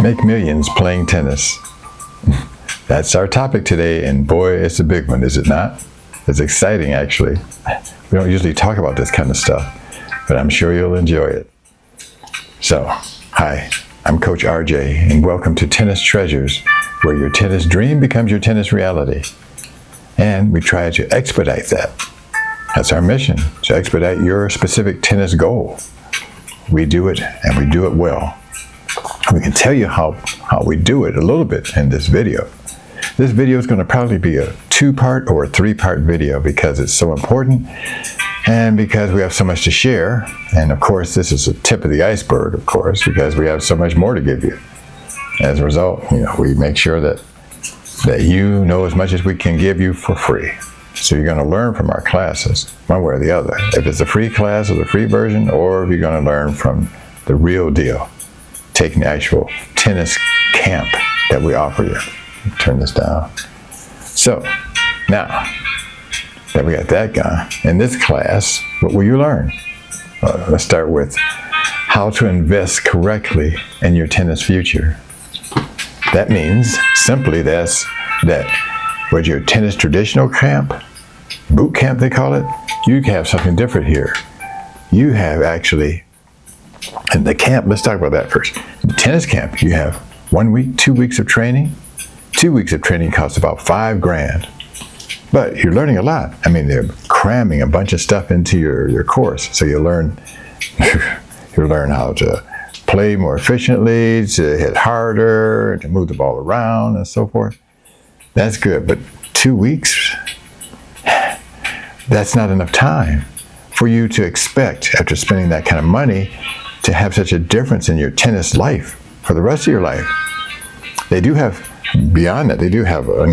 Make millions playing tennis. That's our topic today, and boy, it's a big one, is it not? It's exciting, actually. We don't usually talk about this kind of stuff, but I'm sure you'll enjoy it. So, hi, I'm Coach RJ, and welcome to Tennis Treasures, where your tennis dream becomes your tennis reality. And we try to expedite that. That's our mission, to expedite your specific tennis goal. We do it, and we do it well. We can tell you how we do it a little bit in this video. This video is going to probably be a 2-part or a 3-part video because it's so important and because we have so much to share. And of course, this is the tip of the iceberg, of course, because we have so much more to give you. As a result, we make sure that you know as much as we can give you for free. So you're going to learn from our classes, one way or the other. If it's a free class or the free version, or if you're going to learn from the real deal, taking the actual tennis camp that we offer you. Turn this down. So, now that we got that gone, in this class, what will you learn? Let's start with how to invest correctly in your tennis future. That means, simply, that with your tennis traditional camp, boot camp they call it, you have something different here. You have actually, in the camp, let's talk about that first. In the tennis camp, you have 1 week, 2 weeks of training. 2 weeks of training costs about $5 grand. But you're learning a lot. I mean, they're cramming a bunch of stuff into your course. So you'll learn how to play more efficiently, to hit harder, to move the ball around and so forth. That's good. But 2 weeks, that's not enough time for you to expect, after spending that kind of money, to have such a difference in your tennis life for the rest of your life. They do have, beyond that, they do have a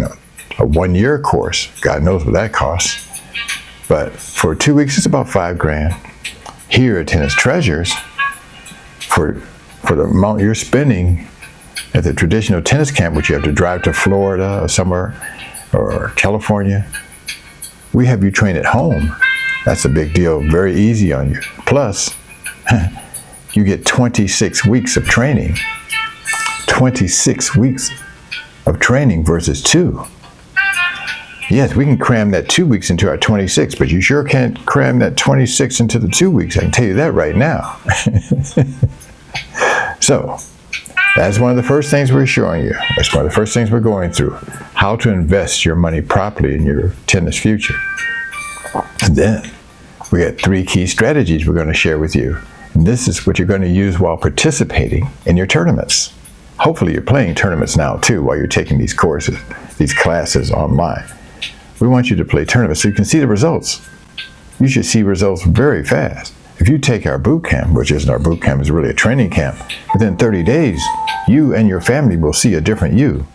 1-year course. God knows what that costs. But for 2 weeks, it's about $5 grand. Here at Tennis Treasures, for the amount you're spending at the traditional tennis camp, which you have to drive to Florida or somewhere, or California, we have you train at home. That's a big deal, very easy on you. Plus, you get 26 weeks of training. 26 weeks of training versus 2. Yes, we can cram that 2 weeks into our 26, but you sure can't cram that 26 into the 2 weeks. I can tell you that right now. So, that's one of the first things we're showing you. That's one of the first things we're going through. How to invest your money properly in your tennis future. And then, we got 3 key strategies we're going to share with you. And this is what you're going to use while participating in your tournaments. Hopefully you're playing tournaments now too while you're taking these courses, these classes online. We want you to play tournaments so you can see the results. You should see results very fast. If you take our boot camp, which isn't our boot camp, it's really a training camp, within 30 days, you and your family will see a different you.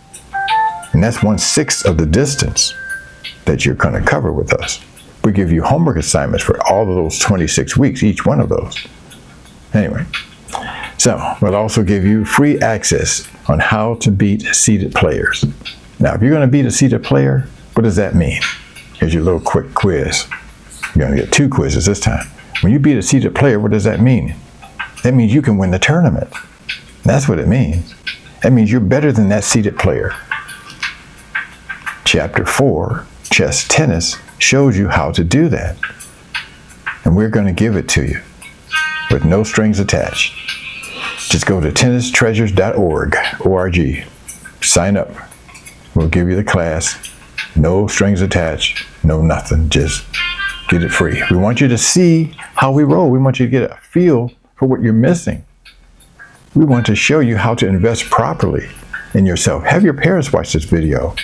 And that's 1/6 of the distance that you're going to cover with us. We give you homework assignments for all of those 26 weeks, each one of those. Anyway, so we'll also give you free access on how to beat seeded players. Now, if you're going to beat a seeded player, what does that mean? Here's your little quick quiz. You're going to get 2 quizzes this time. When you beat a seeded player, what does that mean? That means you can win the tournament. That's what it means. That means you're better than that seeded player. Chapter 4, Chess Tennis, shows you how to do that. And we're going to give it to you with no strings attached. Just go to tennistreasures.org, sign up. We'll give you the class. No strings attached, no nothing. Just get it free. We want you to see how we roll. We want you to get a feel for what you're missing. We want to show you how to invest properly in yourself. Have your parents watch this video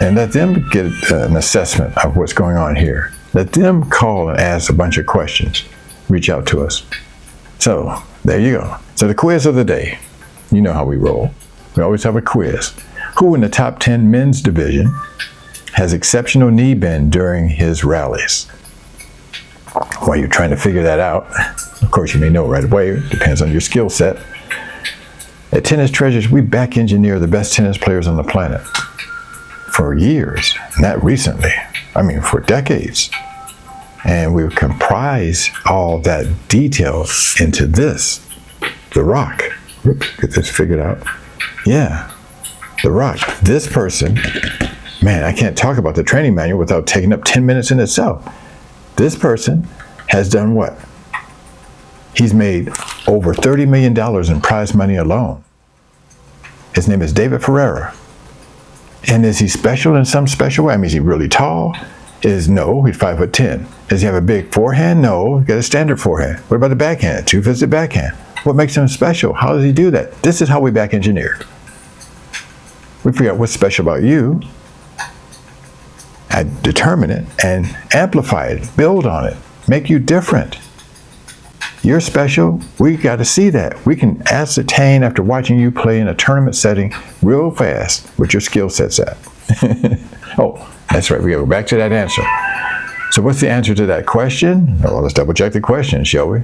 and let them get an assessment of what's going on here. Let them call and ask a bunch of questions. Reach out to us. So, there you go. So the quiz of the day. You know how we roll. We always have a quiz. Who in the top 10 men's division has exceptional knee bend during his rallies? While you're trying to figure that out, of course you may know right away, it depends on your skill set. At Tennis Treasures, we back engineer the best tennis players on the planet. For years, not recently, I mean for decades. And we comprise all that detail into this, the rock. get this figured out. Yeah, The Rock. This person, man, I can't talk about the training manual without taking up 10 minutes in itself. This person has done what? He's made over $30 million in prize money alone. His name is David Ferreira. And is he special in some special way? I mean, is he really tall? No, he's 5'10". Does he have a big forehand? No, he's got a standard forehand. What about the backhand? Two-fisted backhand. What makes him special? How does he do that? This is how we back engineer. We figure out what's special about you, and determine it, and amplify it, build on it, make you different. You're special. We got to see that. We can ascertain after watching you play in a tournament setting real fast what your skill set's at. Oh, that's right. We got to go back to that answer. So what's the answer to that question? Well, let's double check the question, shall we?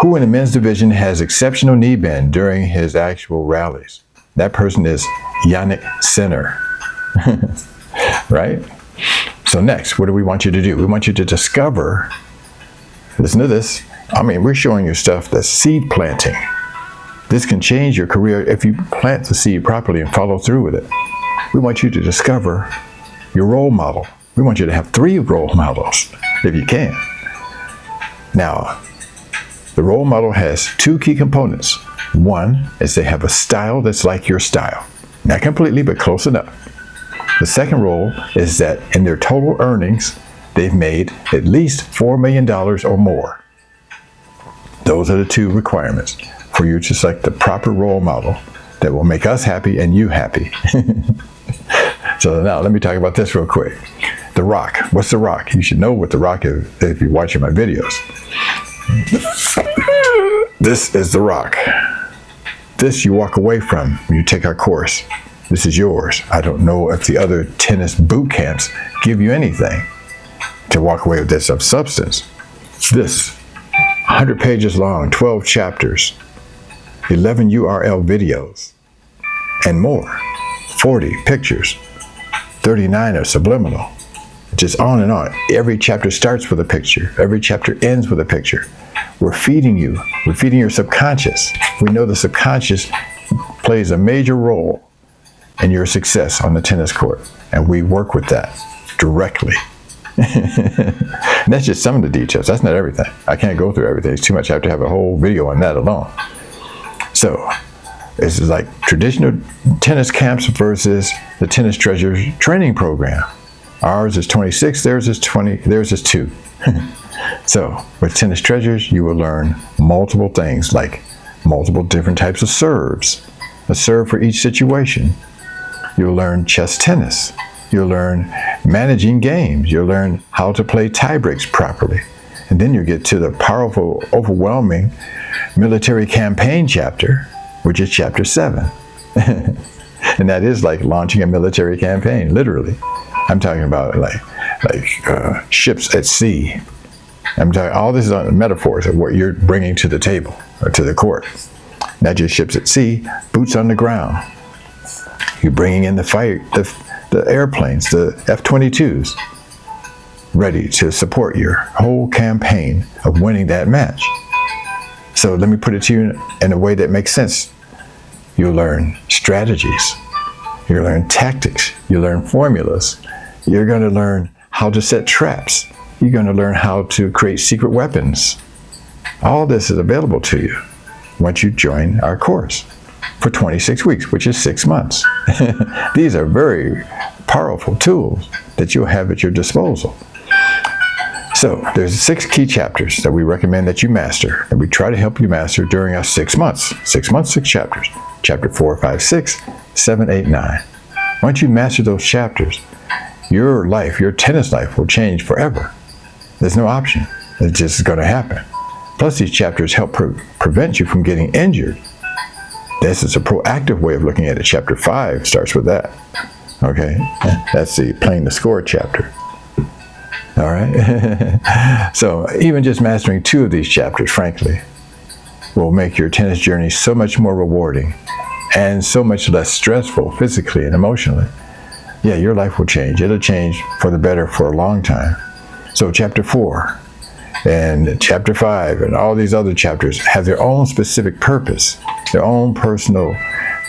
Who in the men's division has exceptional knee bend during his actual rallies? That person is Yannick Sinner. Right? So next, what do we want you to do? We want you to discover, listen to this. I mean, we're showing you stuff that's seed planting. This can change your career if you plant the seed properly and follow through with it. We want you to discover your role model. We want you to have 3 role models, if you can. Now, the role model has 2 key components. One is they have a style that's like your style. Not completely, but close enough. The second role is that in their total earnings, they've made at least $4 million or more. Those are the 2 requirements for you to select the proper role model that will make us happy and you happy. So now let me talk about this real quick. The Rock. What's The Rock? You should know what The Rock is if you're watching my videos. This is The Rock. This you walk away from when you take our course. This is yours. I don't know if the other tennis boot camps give you anything to walk away with this of substance. This 100 pages long, 12 chapters, 11 URL videos, and more. 40 pictures, 39 are subliminal. Just on and on. Every chapter starts with a picture. Every chapter ends with a picture. We're feeding you. We're feeding your subconscious. We know the subconscious plays a major role in your success on the tennis court, and we work with that directly. And that's just some of the details. That's not everything. I can't go through everything. It's too much. I have to have a whole video on that alone. So this is like traditional tennis camps versus the Tennis Treasures training program. Ours is 26, theirs is 20, theirs is 2. So with Tennis Treasures, you will learn multiple things like multiple different types of serves, a serve for each situation. You'll learn chess tennis. You'll learn managing games. You'll learn how to play tie breaks properly. And then you get to the powerful, overwhelming military campaign chapter, which is chapter 7. And that is like launching a military campaign, literally. I'm talking about like ships at sea. I'm talking, all this is on metaphors of what you're bringing to the table or to the court. Not just ships at sea, boots on the ground. You're bringing in the airplanes, the F-22s, ready to support your whole campaign of winning that match. So let me put it to you in a way that makes sense. You'll learn strategies. You'll learn tactics. You'll learn formulas. You're going to learn how to set traps. You're going to learn how to create secret weapons. All this is available to you once you join our course for 26 weeks, which is 6 months. These are very powerful tools that you'll have at your disposal. So there's 6 key chapters that we recommend that you master, and we try to help you master during our 6 months. 6 months, 6 chapters. Chapter 4, 5, 6, 7, 8, 9. Once you master those chapters, your life, your tennis life will change forever. There's no option. It's just going to happen. Plus, these chapters help prevent you from getting injured. This is a proactive way of looking at it. Chapter 5 starts with that. Okay? That's the playing the score chapter. All right? So even just mastering 2 of these chapters, frankly, will make your tennis journey so much more rewarding and so much less stressful physically and emotionally. Yeah, your life will change. It'll change for the better for a long time. So chapter 4 and chapter 5 and all these other chapters have their own specific purpose. their own personal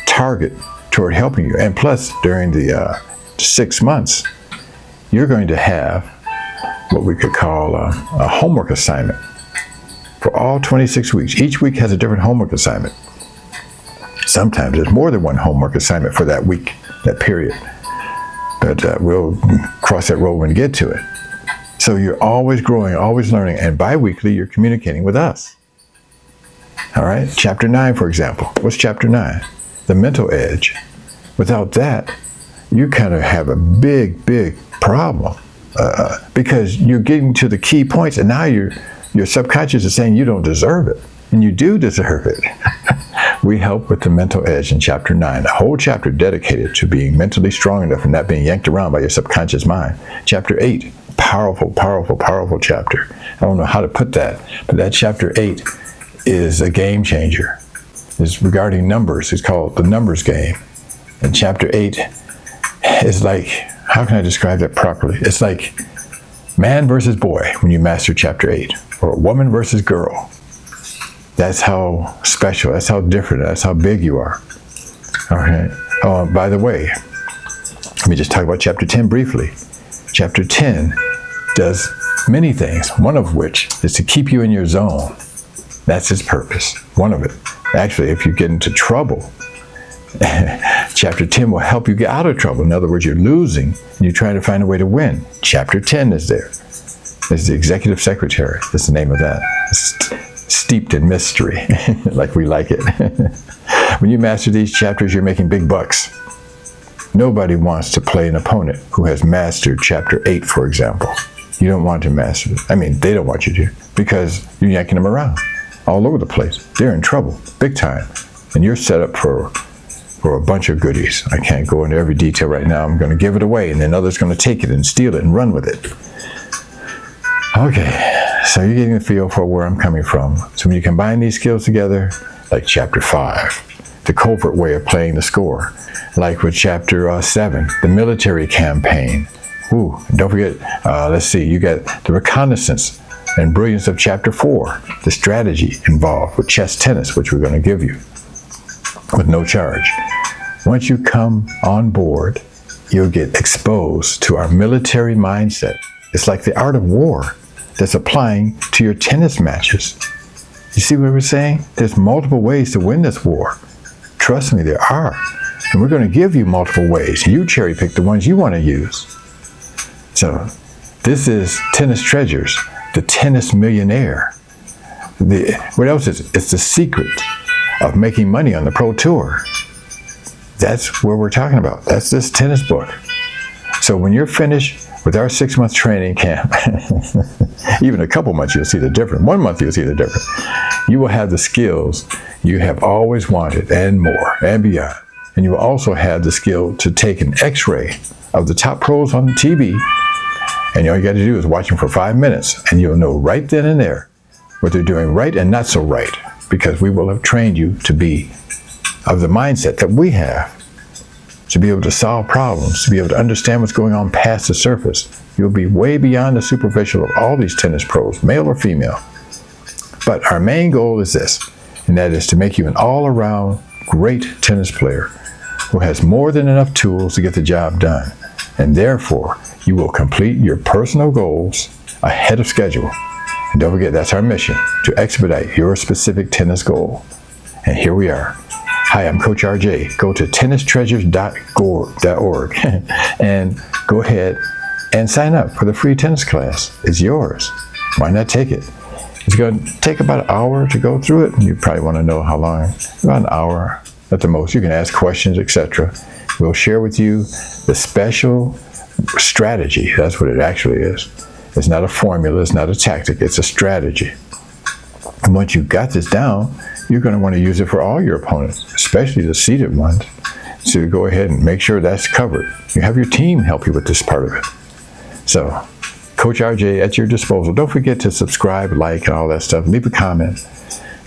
target toward helping you. And plus, during the 6 months, you're going to have what we could call a homework assignment for all 26 weeks. Each week has a different homework assignment. Sometimes there's more than one homework assignment for that week, that period. But we'll cross that road when we get to it. So you're always growing, always learning, and bi-weekly you're communicating with us. All right, chapter 9, for example. What's chapter 9? The mental edge. Without that, you kind of have a big problem because you're getting to the key points, and now your subconscious is saying you don't deserve it, and you do deserve it. We help with the mental edge in chapter 9, a whole chapter dedicated to being mentally strong enough and not being yanked around by your subconscious mind. Chapter 8, powerful chapter. I don't know how to put that, but that chapter 8 is a game changer. It's regarding numbers. It's called the numbers game. And chapter 8 is like, how can I describe that properly? It's like man versus boy when you master chapter 8, or woman versus girl. That's how special, that's how different, that's how big you are. All right. By the way, let me just talk about chapter 10 briefly. Chapter 10 does many things, one of which is to keep you in your zone. That's its purpose, one of it. Actually, if you get into trouble, chapter 10 will help you get out of trouble. In other words, you're losing and you're trying to find a way to win. Chapter 10 is there. It's the executive secretary. That's the name of that. It's steeped in mystery, like we like it. When you master these chapters, you're making big bucks. Nobody wants to play an opponent who has mastered chapter 8, for example. You don't want to master it. I mean, they don't want you to, because you're yanking them around all over the place. They're in trouble, big time. And you're set up for a bunch of goodies. I can't go into every detail right now. I'm going to give it away, and then others are going to take it and steal it and run with it. Okay, so you're getting a feel for where I'm coming from. So when you combine these skills together, like chapter 5, the covert way of playing the score, like with chapter 7, the military campaign. Ooh, don't forget, let's see, you got the reconnaissance and brilliance of chapter 4, the strategy involved with chess tennis, which we're going to give you with no charge. Once you come on board, you'll get exposed to our military mindset. It's like the art of war that's applying to your tennis matches. You see what we're saying? There's multiple ways to win this war. Trust me, there are. And we're going to give you multiple ways. You cherry pick the ones you want to use. So this is Tennis Treasures, the tennis millionaire. What else is it? It's the secret of making money on the pro tour. That's what we're talking about. That's this tennis book. So when you're finished with our 6-month training camp, even a couple months you'll see the difference. 1 month you'll see the difference. You will have the skills you have always wanted and more and beyond. And you will also have the skill to take an x-ray of the top pros on the TV. And all you got to do is watch them for 5 minutes, and you'll know right then and there what they're doing right and not so right, because we will have trained you to be of the mindset that we have, to be able to solve problems, to be able to understand what's going on past the surface. You'll be way beyond the superficial of all these tennis pros, male or female. But our main goal is this, and that is to make you an all-around great tennis player who has more than enough tools to get the job done. And therefore, you will complete your personal goals ahead of schedule. And don't forget, that's our mission, to expedite your specific tennis goal. And here we are. Hi, I'm Coach RJ. Go to tennistreasures.org and go ahead and sign up for the free tennis class. It's yours. Why not take it? It's going to take about an hour to go through it. You probably want to know how long. About an hour at the most. You can ask questions, etc. We'll share with you the special strategy. That's what it actually is. It's not a formula. It's not a tactic. It's a strategy. And once you've got this down, you're going to want to use it for all your opponents, especially the seeded ones. So go ahead and make sure that's covered. You have your team help you with this part of it. So, Coach RJ at your disposal. Don't forget to subscribe, like, and all that stuff. Leave a comment.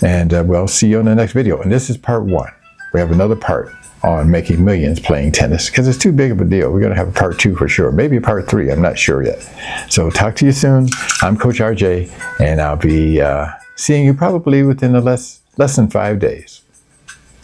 And we'll see you on the next video. And this is part 1. We have another part on making millions playing tennis, because it's too big of a deal. We're going to have a part 2 for sure. Maybe a part 3. I'm not sure yet. So talk to you soon. I'm Coach RJ, and I'll be seeing you probably within less than 5 days.